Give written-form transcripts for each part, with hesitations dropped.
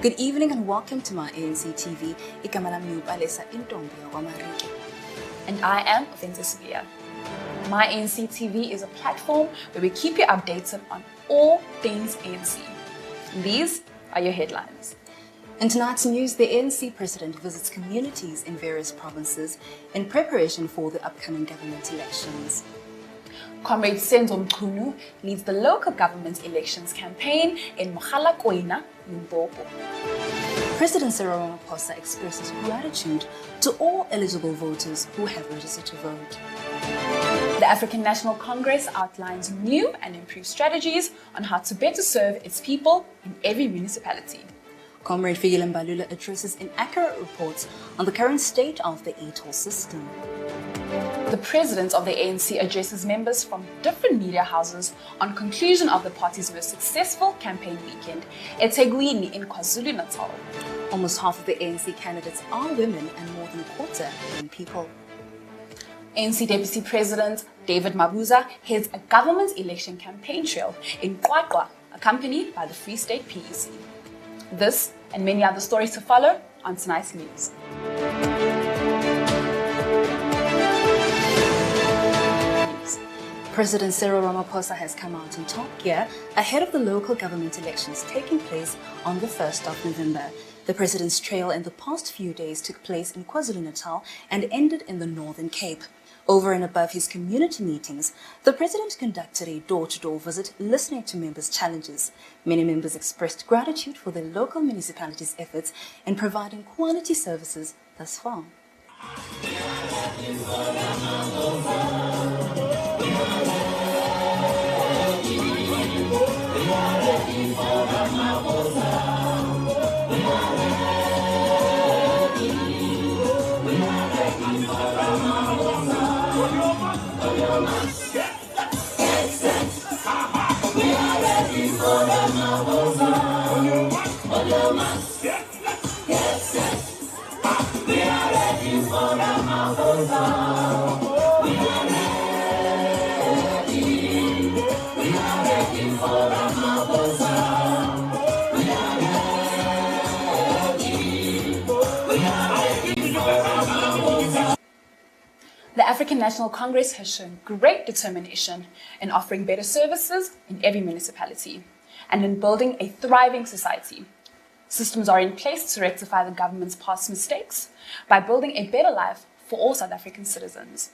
Good evening and welcome to MyANC TV. Igama lami ngubhalisa intombi yakwaMarike. And I am Sivia. MyANC TV is a platform where we keep you updated on all things ANC. These are your headlines. In tonight's news, the ANC president visits communities in various provinces in preparation for the upcoming government elections. Comrade Senzo Mchunu leads the local government elections campaign in Mogalakwena, Limpopo. President Cyril Ramaphosa expresses gratitude to all eligible voters who have registered to vote. The African National Congress outlines new and improved strategies on how to better serve its people in every municipality. Comrade Fikile Mbalula addresses inaccurate reports on the current state of the e-toll system. The president of the ANC addresses members from different media houses on conclusion of the party's most successful campaign weekend at eThekwini in KwaZulu-Natal. Almost half of the ANC candidates are women and more than a quarter young people. ANC Deputy President David Mabuza heads a government election campaign trail in Qwaqwa, accompanied by the Free State PEC. This and many other stories to follow on tonight's news. President Cyril Ramaphosa has come out in top gear ahead of the local government elections taking place on the 1st of November. The president's trail in the past few days took place in KwaZulu-Natal and ended in the Northern Cape. Over and above his community meetings, the president conducted a door-to-door visit listening to members' challenges. Many members expressed gratitude for the local municipalities' efforts in providing quality services thus far. The African National Congress has shown great determination in offering better services in every municipality and in building a thriving society. Systems are in place to rectify the government's past mistakes by building a better life for all South African citizens.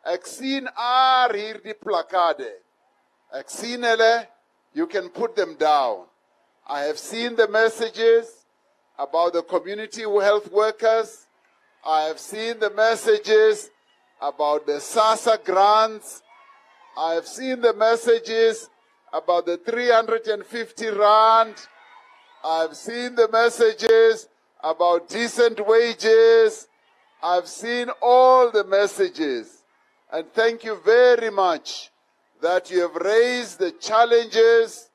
Ek sien hierdie plakade. Ek sien hulle, you can put them down. I have seen the messages about the community health workers. I have seen the messages about the SASA grants. I have seen the messages about the 350 rand. I've seen the messages about decent wages. I've seen all the messages. And thank you very much that you have raised the challenges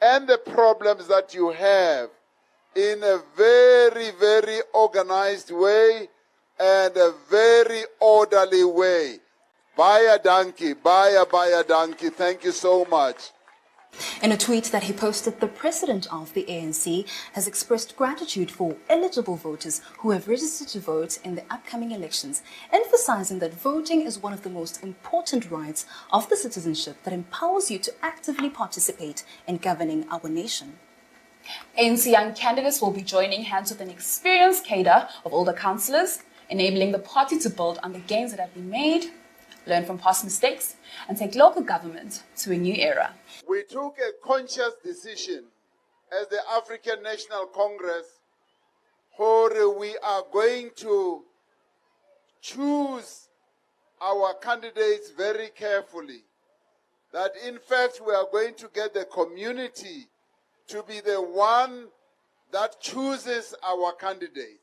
and the problems that you have in a very, very organized way and a very orderly way. Baya donkey, baya donkey. Thank you so much. In a tweet that he posted, the president of the ANC has expressed gratitude for eligible voters who have registered to vote in the upcoming elections, emphasizing that voting is one of the most important rights of the citizenship that empowers you to actively participate in governing our nation. ANC young candidates will be joining hands with an experienced cadre of older councillors, enabling the party to build on the gains that have been made, learn from past mistakes, and take local government to a new era. We took a conscious decision as the African National Congress where we are going to choose our candidates very carefully. That in fact we are going to get the community to be the one that chooses our candidates.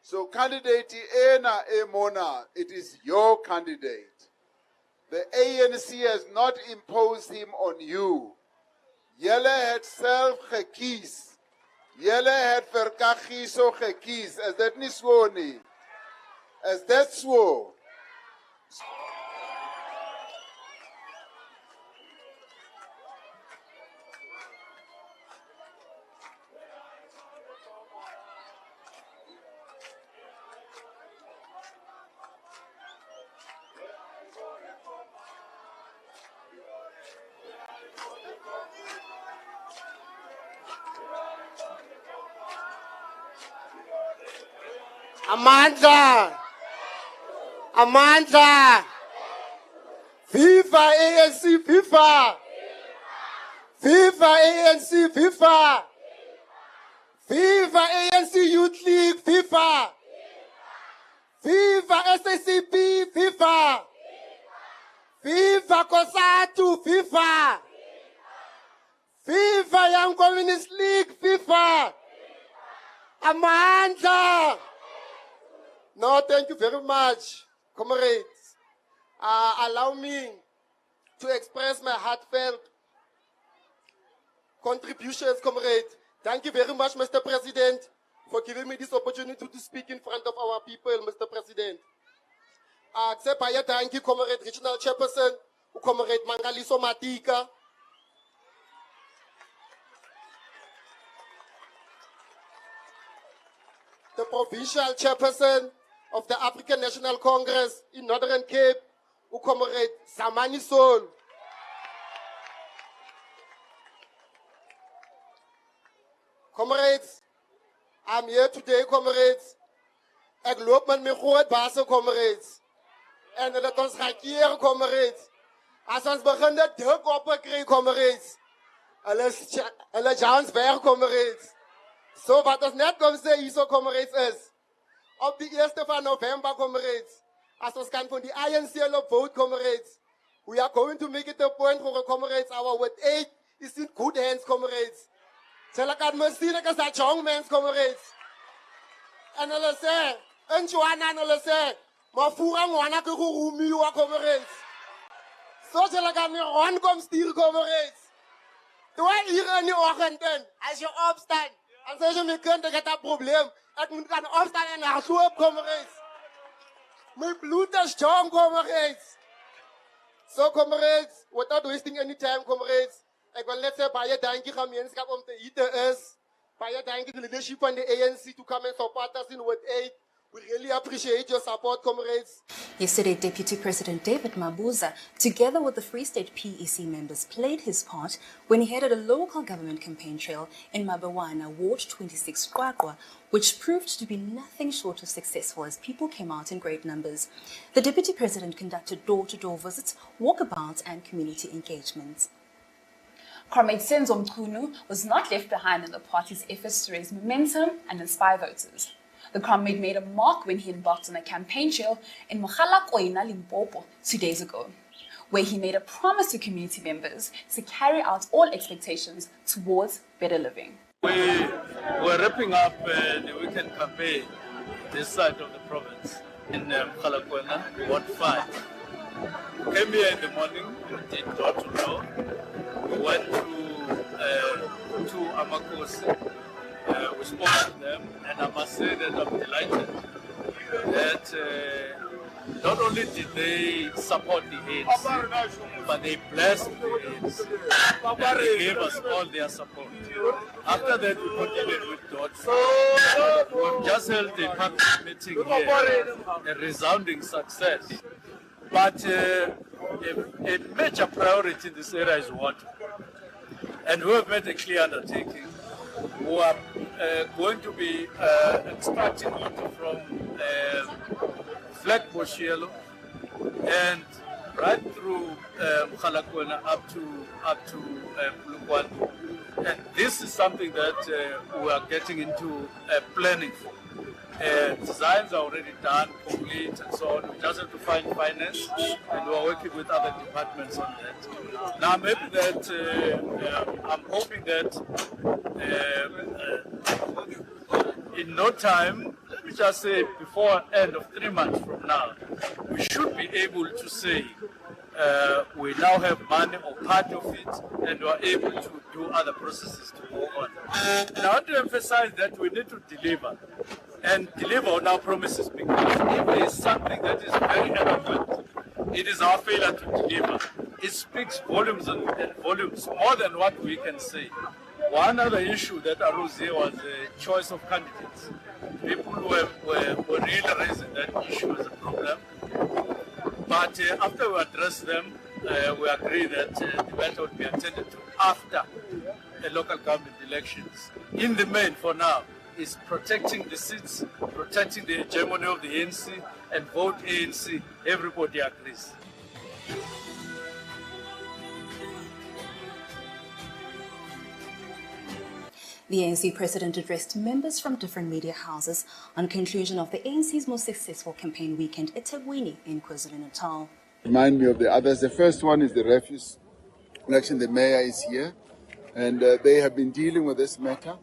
So candidate Ena Emona, it is your candidate. The ANC has not imposed him on you. Julle het self gekies. Julle het vir Kagiso gekies. Is dit nie so nie? Is dit so? Amandla. Amandla. FIFA, ANC, FIFA. FIFA, ANC, FIFA. FIFA, ANC Youth League, FIFA. FIFA, SACP, FIFA. FIFA, COSATU, FIFA. FIFA, Young Communist League, FIFA. Amandla. No, thank you very much, comrades. Allow me to express my heartfelt contributions, comrades. Thank you very much, Mr. President, for giving me this opportunity to speak in front of our people, Mr. President. Thank you, Comrade Regional Chairperson, Comrade Mangaliso Matika. The Provincial Chairperson of the African National Congress in Northern Cape, Comrade Zamani Sol. Comrades, I'm here today, comrades. Ik loop met mijn groot bazen, comrades. En dat ons gaat hier, comrades. Als ons begint de druk op te krijgen, comrades. Alle Jans weg, comrades. Zo wat ons net komt zeggen, hier zo, comrades, is. Op de 1e van november, comrades. Als ons kan van die INC op vote, comrades. We are going to make it a point for comrades. Our with 8 is in good hands, comrades. Sela kan misschien ik als young men's, comrades. En hulle sê, en Joanna en hulle sê, maar voera ngwana ke go rumiwa, comrades. So sela kan nie rond kom stuur, comrades. Toe hier in die oggend in, as jy opstaan, en sê jy my kind, ek het 'n probleem. Ek moet kan opstaan en hardloop, comrades. My bloed is jong, comrades. So, comrades, without wasting any time, comrades, ik wil net zeggen, baie dankie gemeenskap om te hier is. Baie dankie the leadership van the ANC to come and support us in Ward 8. We really appreciate your support, comrades. Yesterday, Deputy President David Mabuza, together with the Free State PEC members, played his part when he headed a local government campaign trail in Mabewana, Ward 26, Qwaqwa, which proved to be nothing short of successful as people came out in great numbers. The Deputy President conducted door-to-door visits, walkabouts and community engagements. Comrade Senzo Mchunu was not left behind in the party's efforts to raise momentum and inspire voters. The comrade made a mark when he embarked on a campaign trail in Mogalakwena, Limpopo 2 days ago, where he made a promise to community members to carry out all expectations towards better living. We're wrapping up the weekend campaign this side of the province in Mogalakwena, Ward 5. We came here in the morning, we did door to door. We went to Amakosi. We spoke to them, and I must say that I'm delighted that not only did they support the ANC, but they blessed the ANC, and they gave us all their support. After that, we continued with Dodge. We've just held a public meeting here, a resounding success. But a major priority in this area is water. And we have made a clear undertaking. We are going to be extracting water from Flatbush Yellow and right through Mogalakwena up to Polokwane. And this is something that we are getting into planning for. Designs are already done, complete, and so on. We just have to find finance, and we are working with other departments on that. Now, maybe that I'm hoping that in no time, let me just say before end of 3 months from now, we should be able to say we now have money or part of it, and we are able to do other processes to go on. And I want to emphasize that we need to deliver. And deliver on our promises, because if there is something that is very eloquent, it is our failure to deliver. It speaks volumes and volumes, more than what we can say. One other issue that arose here was the choice of candidates. People were really raising that issue as a problem. But after we addressed them, we agreed that the matter would be attended to after the local government elections. In the main, for now, is protecting the seats, protecting the hegemony of the ANC, and vote ANC. Everybody agrees. The ANC president addressed members from different media houses on conclusion of the ANC's most successful campaign weekend at eThekwini in KwaZulu-Natal. Remind me of the others. The first one is the refuse election. The mayor is here, and they have been dealing with this matter,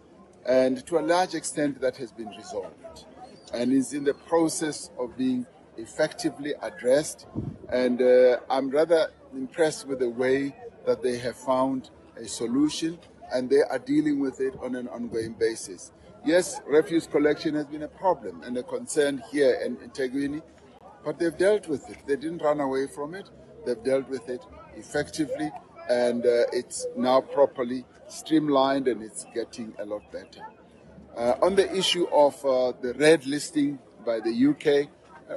and to a large extent that has been resolved and is in the process of being effectively addressed. And I'm rather impressed with the way that they have found a solution, and they are dealing with it on an ongoing basis. Yes, refuse collection has been a problem and a concern here in eThekwini, but they've dealt with it. They didn't run away from it. They've dealt with it effectively, and it's now properly streamlined, and it's getting a lot better. On the issue of the red listing by the UK,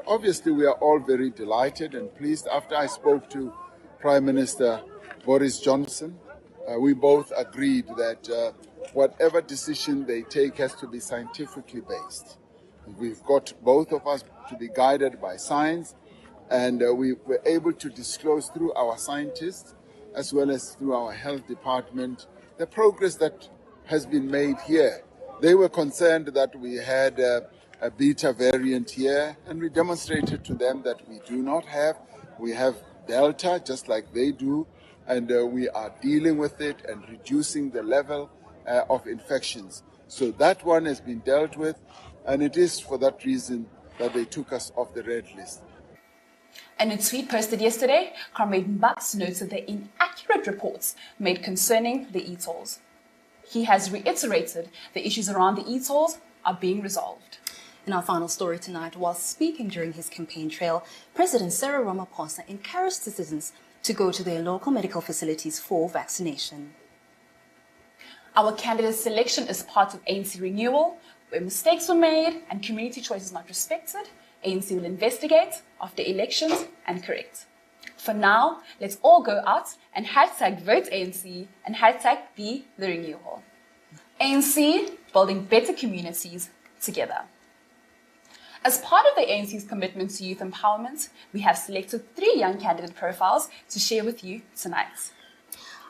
obviously we are all very delighted and pleased. After I spoke to Prime Minister Boris Johnson, we both agreed that whatever decision they take has to be scientifically based. We've got both of us to be guided by science, and we were able to disclose through our scientists as well as through our health department the progress that has been made here. They were concerned that we had a beta variant here, and we demonstrated to them that we do not have. We have Delta just like they do, and we are dealing with it and reducing the level of infections. So that one has been dealt with, and it is for that reason that they took us off the red list. In a tweet posted yesterday, Comrade Mbaks noted the inaccurate reports made concerning the e-tolls. He has reiterated the issues around the e-tolls are being resolved. In our final story tonight, while speaking during his campaign trail, President Cyril Ramaphosa encouraged citizens to go to their local medical facilities for vaccination. Our candidate selection is part of ANC renewal. Where mistakes were made and community choices not respected, ANC will investigate after elections and correct. For now, let's all go out and hashtag vote ANC and hashtag be the renewal. ANC, building better communities together. As part of the ANC's commitment to youth empowerment, we have selected 3 young candidate profiles to share with you tonight.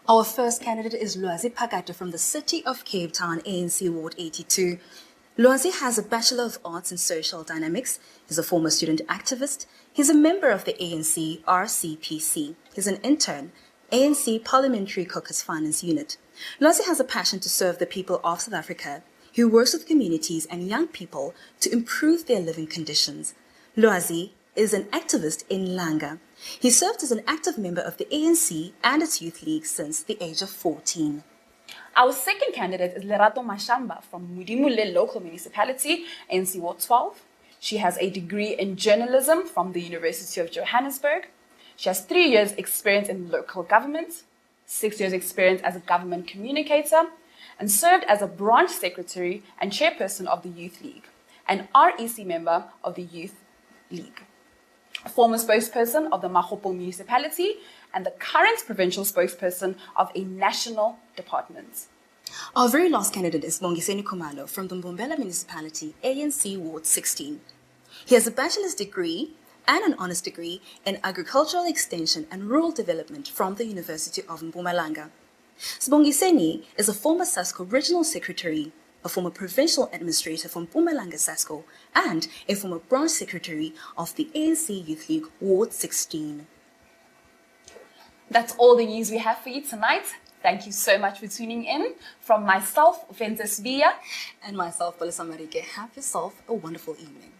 Our first candidate is Lwazi Phakade from the city of Cape Town, ANC Ward 82. Lwazi has a Bachelor of Arts in Social Dynamics. He's a former student activist. He's a member of the ANC RCPC. He's an intern, ANC Parliamentary Caucus Finance Unit. Lwazi has a passion to serve the people of South Africa. He works with communities and young people to improve their living conditions. Lwazi is an activist in Langa. He served as an active member of the ANC and its youth league since the age of 14. Our second candidate is Lerato Mashamba from Mudimule Local Municipality, ANC Ward 12. She has a degree in journalism from the University of Johannesburg. She has 3 years experience in local government, 6 years experience as a government communicator, and served as a branch secretary and chairperson of the Youth League, an REC member of the Youth League, a former spokesperson of the Magopo municipality, and the current provincial spokesperson of a national department. Our very last candidate is Bongiseni Khumalo from the Mbombela municipality, ANC Ward 16. He has a bachelor's degree and an honors degree in agricultural extension and rural development from the University of Mpumalanga. Sibongiseni is a former SASCO regional secretary, a former provincial administrator from Mpumalanga SASCO, and a former branch secretary of the ANC Youth League Ward 16. That's all the news we have for you tonight. Thank you so much for tuning in. From myself, Ventus Villa, and myself, Palisa Marike, have yourself a wonderful evening.